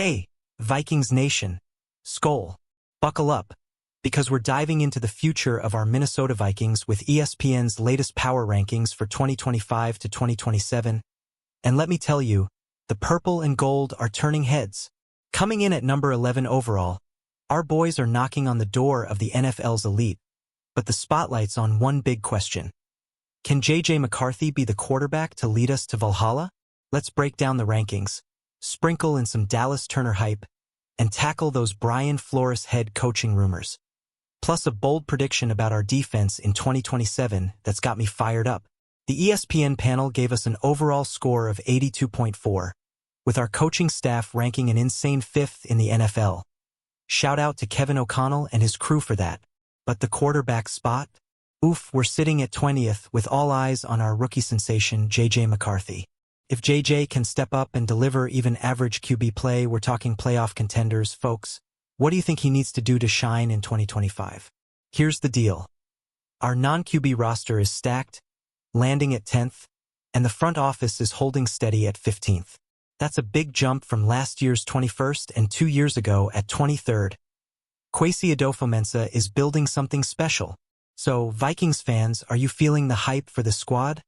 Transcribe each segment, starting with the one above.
Hey, Vikings Nation, SKOL, buckle up, because we're diving into the future of our Minnesota Vikings with ESPN's latest power rankings for 2025 to 2027. And let me tell you, the purple and gold are turning heads. Coming in at number 11 overall, our boys are knocking on the door of the NFL's elite, but the spotlight's on one big question. Can McCarthy be the quarterback to lead us to Valhalla? Let's break down the rankings, sprinkle in some Dallas Turner hype, and tackle those Brian Flores head coaching rumors. Plus a bold prediction about our defense in 2027 that's got me fired up. The ESPN panel gave us an overall score of 82.4, with our coaching staff ranking an insane 5th in the NFL. Shout out to Kevin O'Connell and his crew for that. But the quarterback spot? Oof, we're sitting at 20th with all eyes on our rookie sensation, McCarthy. If JJ can step up and deliver even average QB play, we're talking playoff contenders, folks. What do you think he needs to do to shine in 2025? Here's the deal. Our non-QB roster is stacked, landing at 10th, and the front office is holding steady at 15th. That's a big jump from last year's 21st and 2 years ago at 23rd. Kwesi Adofo-Mensah is building something special. So, Vikings fans, are you feeling the hype for the squad?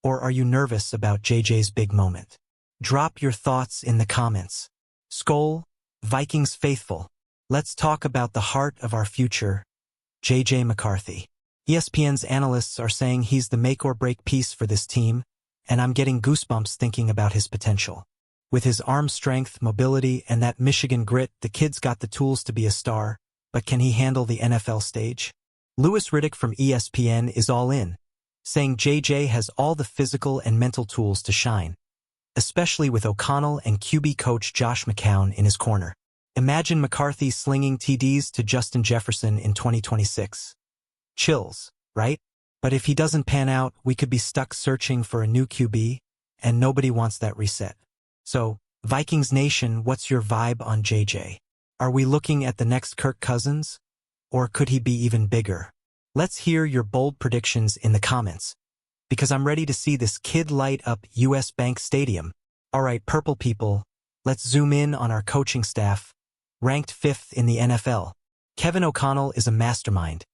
Or are you nervous about JJ's big moment? Drop your thoughts in the comments. SKOL, Vikings faithful. Let's talk about the heart of our future, McCarthy. ESPN's analysts are saying he's the make-or-break piece for this team, and I'm getting goosebumps thinking about his potential. With his arm strength, mobility, and that Michigan grit, the kid's got the tools to be a star, but can he handle the NFL stage? Louis Riddick from ESPN is all in, saying JJ has all the physical and mental tools to shine, especially with O'Connell and QB coach Josh McCown in his corner. Imagine McCarthy slinging TDs to Justin Jefferson in 2026. Chills, right? But if he doesn't pan out, we could be stuck searching for a new QB, and nobody wants that reset. So, Vikings Nation, what's your vibe on JJ? Are we looking at the next Kirk Cousins? Or could he be even bigger? Let's hear your bold predictions in the comments, because I'm ready to see this kid light up US Bank Stadium. Alright, purple people, let's zoom in on our coaching staff, ranked 5th in the NFL. Kevin O'Connell is a mastermind,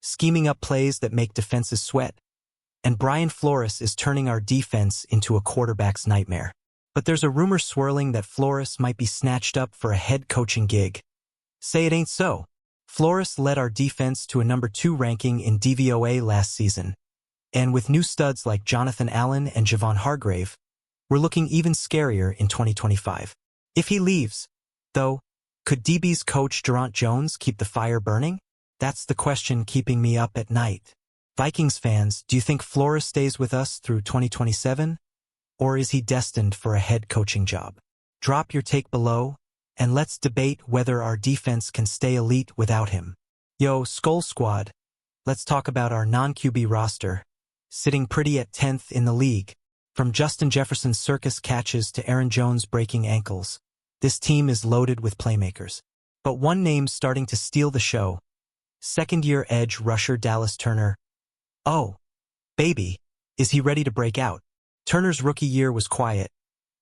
scheming up plays that make defenses sweat, and Brian Flores is turning our defense into a quarterback's nightmare. But there's a rumor swirling that Flores might be snatched up for a head coaching gig. Say it ain't so. Flores led our defense to a number 2 ranking in DVOA last season, and with new studs like Jonathan Allen and Javon Hargrave, we're looking even scarier in 2025. If he leaves, though, could DB's coach Durant Jones keep the fire burning? That's the question keeping me up at night. Vikings fans, do you think Flores stays with us through 2027? Or is he destined for a head coaching job? Drop your take below, and let's debate whether our defense can stay elite without him. Yo, SKOL Squad, let's talk about our non-QB roster, sitting pretty at 10th in the league. From Justin Jefferson's circus catches to Aaron Jones breaking ankles, this team is loaded with playmakers. But one name's starting to steal the show. Second-year edge rusher Dallas Turner. Oh, baby, is he ready to break out? Turner's rookie year was quiet,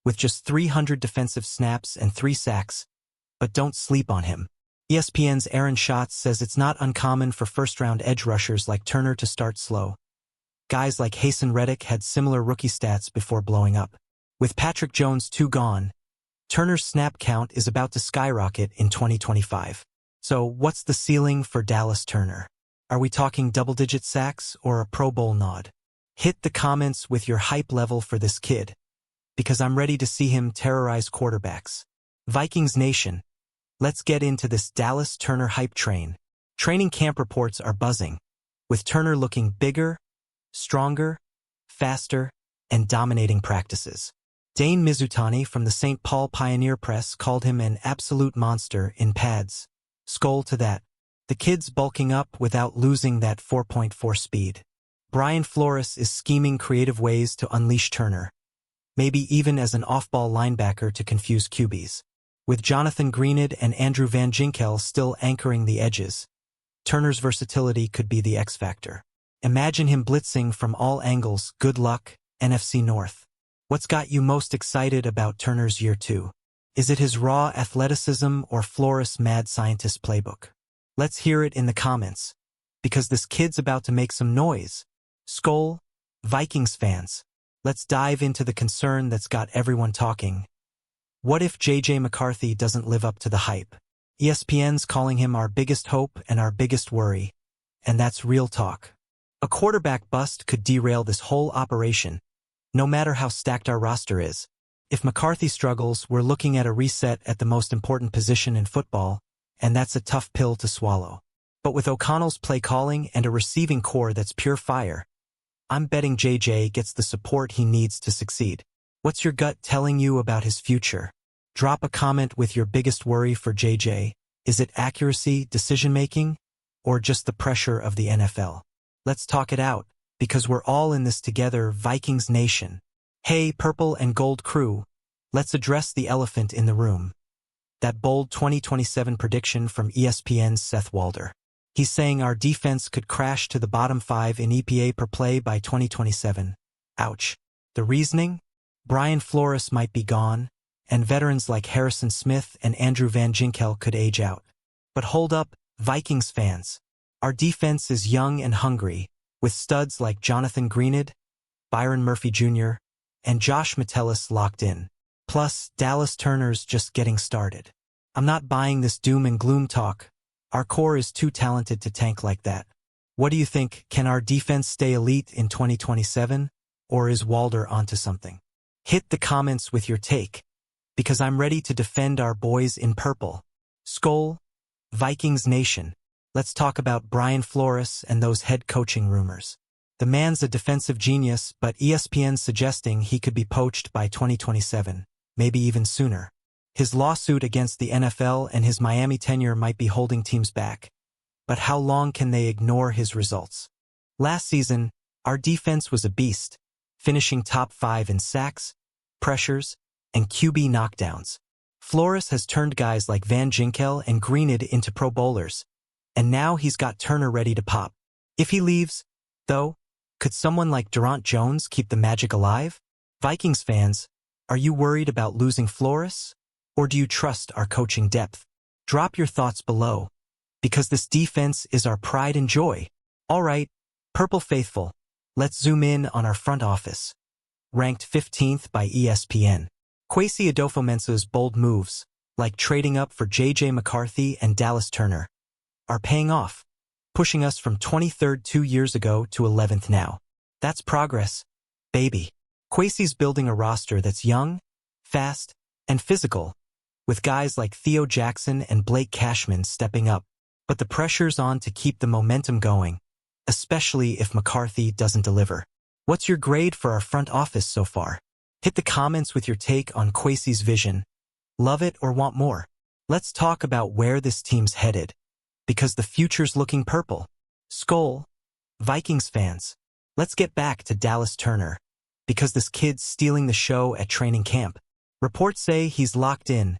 with just 300 defensive snaps and 3 sacks, but don't sleep on him. ESPN's Aaron Schatz says it's not uncommon for first-round edge rushers like Turner to start slow. Guys like Haason Reddick had similar rookie stats before blowing up. With Patrick Jones 2 gone, Turner's snap count is about to skyrocket in 2025. So what's the ceiling for Dallas Turner? Are we talking double-digit sacks or a Pro Bowl nod? Hit the comments with your hype level for this kid, because I'm ready to see him terrorize quarterbacks. Vikings Nation, let's get into this Dallas Turner hype train. Training camp reports are buzzing, with Turner looking bigger, stronger, faster, and dominating practices. Dane Mizutani from the St. Paul Pioneer Press called him an absolute monster in pads. SKOL to that. The kid's bulking up without losing that 4.4 speed. Brian Flores is scheming creative ways to unleash Turner, maybe even as an off-ball linebacker to confuse QBs. With Jonathan Greenid and Andrew Van Ginkel still anchoring the edges, Turner's versatility could be the X factor. Imagine him blitzing from all angles. Good luck, NFC North. What's got you most excited about Turner's year 2? Is it his raw athleticism or Flores' mad scientist playbook? Let's hear it in the comments, because this kid's about to make some noise. SKOL, Vikings fans, let's dive into the concern that's got everyone talking. What if McCarthy doesn't live up to the hype? ESPN's calling him our biggest hope and our biggest worry, and that's real talk. A quarterback bust could derail this whole operation, no matter how stacked our roster is. If McCarthy struggles, we're looking at a reset at the most important position in football, and that's a tough pill to swallow. But with O'Connell's play calling and a receiving core that's pure fire, I'm betting JJ gets the support he needs to succeed. What's your gut telling you about his future? Drop a comment with your biggest worry for JJ. Is it accuracy, decision-making, or just the pressure of the NFL? Let's talk it out, because we're all in this together, Vikings Nation. Hey, purple and gold crew, let's address the elephant in the room. That bold 2027 prediction from ESPN's Seth Walder. He's saying our defense could crash to the bottom 5 in EPA per play by 2027. Ouch. The reasoning? Brian Flores might be gone, and veterans like Harrison Smith and Andrew Van Ginkel could age out. But hold up, Vikings fans. Our defense is young and hungry, with studs like Jonathan Greenid, Byron Murphy Jr., and Josh Metellus locked in. Plus, Dallas Turner's just getting started. I'm not buying this doom and gloom talk. Our core is too talented to tank like that. What do you think? Can our defense stay elite in 2027, or is Walder onto something? Hit the comments with your take, because I'm ready to defend our boys in purple. SKOL, Vikings Nation. Let's talk about Brian Flores and those head coaching rumors. The man's a defensive genius, but ESPN's suggesting he could be poached by 2027, maybe even sooner. His lawsuit against the NFL and his Miami tenure might be holding teams back. But how long can they ignore his results? Last season, our defense was a beast, finishing top 5 in sacks, pressures, and QB knockdowns. Flores has turned guys like Van Ginkel and Greenid into Pro Bowlers, and now he's got Turner ready to pop. If he leaves, though, could someone like Durant Jones keep the magic alive? Vikings fans, are you worried about losing Flores? Or do you trust our coaching depth? Drop your thoughts below, because this defense is our pride and joy. All right, Purple Faithful, let's zoom in on our front office. Ranked 15th by ESPN. Kwesi Adofo-Mensah's bold moves, like trading up for JJ McCarthy and Dallas Turner, are paying off, pushing us from 23rd 2 years ago to 11th now. That's progress, baby. Kwesi's building a roster that's young, fast, and physical, with guys like Theo Jackson and Blake Cashman stepping up. But the pressure's on to keep the momentum going, especially if McCarthy doesn't deliver. What's your grade for our front office so far? Hit the comments with your take on Kwesi's vision. Love it or want more? Let's talk about where this team's headed, because the future's looking purple. SKOL, Vikings fans, let's get back to Dallas Turner, because this kid's stealing the show at training camp. Reports say he's locked in,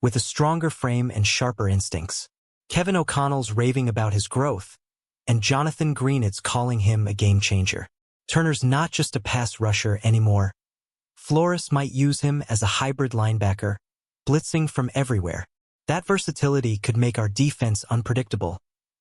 with a stronger frame and sharper instincts. Kevin O'Connell's raving about his growth, and Jonathan Greenid's calling him a game-changer. Turner's not just a pass rusher anymore. Flores might use him as a hybrid linebacker, blitzing from everywhere. That versatility could make our defense unpredictable,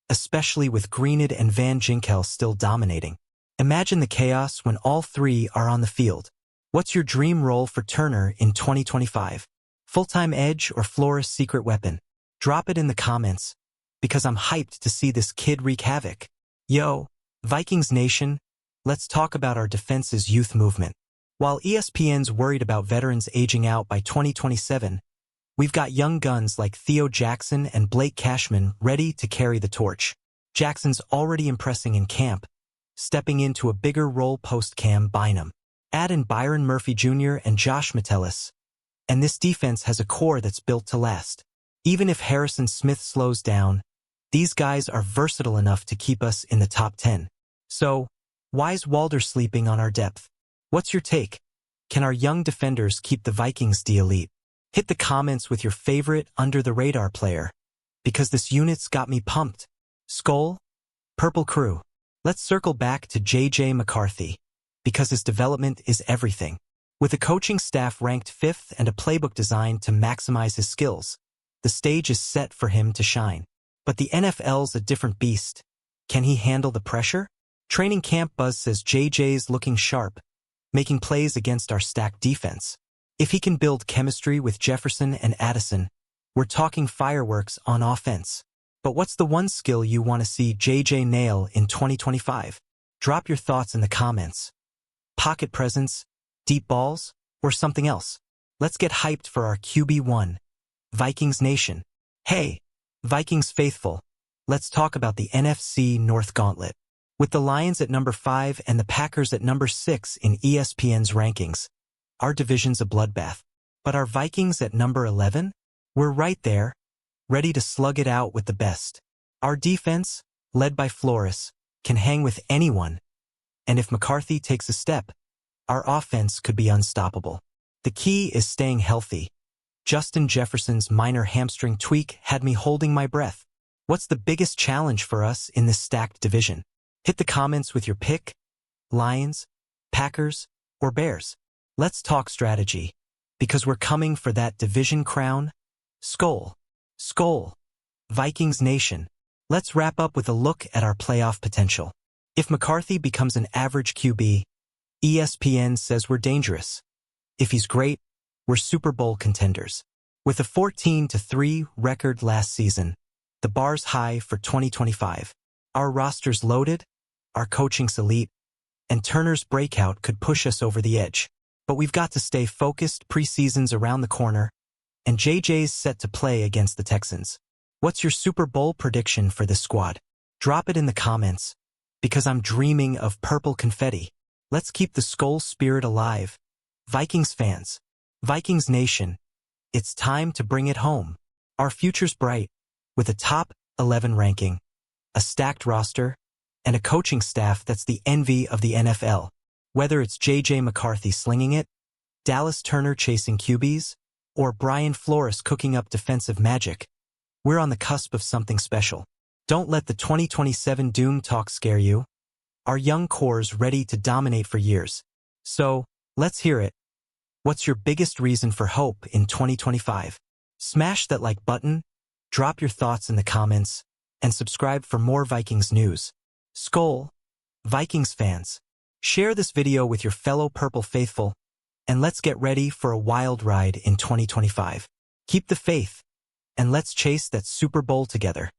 especially with Greenid and Van Ginkel still dominating. Imagine the chaos when all three are on the field. What's your dream role for Turner in 2025? Full-time edge or Flores' secret weapon? Drop it in the comments, because I'm hyped to see this kid wreak havoc. Yo, Vikings Nation, let's talk about our defense's youth movement. While ESPN's worried about veterans aging out by 2027, we've got young guns like Theo Jackson and Blake Cashman ready to carry the torch. Jackson's already impressing in camp, stepping into a bigger role post-Cam Bynum. Add in Byron Murphy Jr. and Josh Metellus, and this defense has a core that's built to last. Even if Harrison Smith slows down, these guys are versatile enough to keep us in the top 10. So, why's Walder sleeping on our depth? What's your take? Can our young defenders keep the Vikings elite? Hit the comments with your favorite under-the-radar player, because this unit's got me pumped. SKOL, Purple Crew. Let's circle back to JJ McCarthy, because his development is everything. With a coaching staff ranked 5th and a playbook designed to maximize his skills, the stage is set for him to shine. But the NFL's a different beast. Can he handle the pressure? Training camp buzz says JJ's looking sharp, making plays against our stacked defense. If he can build chemistry with Jefferson and Addison, we're talking fireworks on offense. But what's the one skill you want to see JJ nail in 2025? Drop your thoughts in the comments. Pocket presence, deep balls, or something else? Let's get hyped for our QB1. Vikings Nation. Hey, Vikings faithful, let's talk about the NFC North Gauntlet. With the Lions at number 5 and the Packers at number 6 in ESPN's rankings, our division's a bloodbath. But our Vikings at number 11? We're right there, ready to slug it out with the best. Our defense, led by Flores, can hang with anyone. And if McCarthy takes a step, our offense could be unstoppable. The key is staying healthy. Justin Jefferson's minor hamstring tweak had me holding my breath. What's the biggest challenge for us in this stacked division? Hit the comments with your pick. Lions, Packers, or Bears? Let's talk strategy, because we're coming for that division crown. SKOL. SKOL. Vikings Nation. Let's wrap up with a look at our playoff potential. If McCarthy becomes an average QB, ESPN says we're dangerous. If he's great, we're Super Bowl contenders. With a 14-3 record last season, the bar's high for 2025. Our roster's loaded, our coaching's elite, and Turner's breakout could push us over the edge. But we've got to stay focused. Preseason's around the corner, and JJ's set to play against the Texans. What's your Super Bowl prediction for this squad? Drop it in the comments, because I'm dreaming of purple confetti. Let's keep the SKOL spirit alive. Vikings fans, Vikings Nation, it's time to bring it home. Our future's bright, with a top 11 ranking, a stacked roster, and a coaching staff that's the envy of the NFL. Whether it's JJ McCarthy slinging it, Dallas Turner chasing QBs, or Brian Flores cooking up defensive magic, we're on the cusp of something special. Don't let the 2027 doom talk scare you. Our young core's ready to dominate for years. So, let's hear it. What's your biggest reason for hope in 2025? Smash that like button, drop your thoughts in the comments, and subscribe for more Vikings news. SKOL, Vikings fans. Share this video with your fellow Purple faithful, and let's get ready for a wild ride in 2025. Keep the faith, and let's chase that Super Bowl together.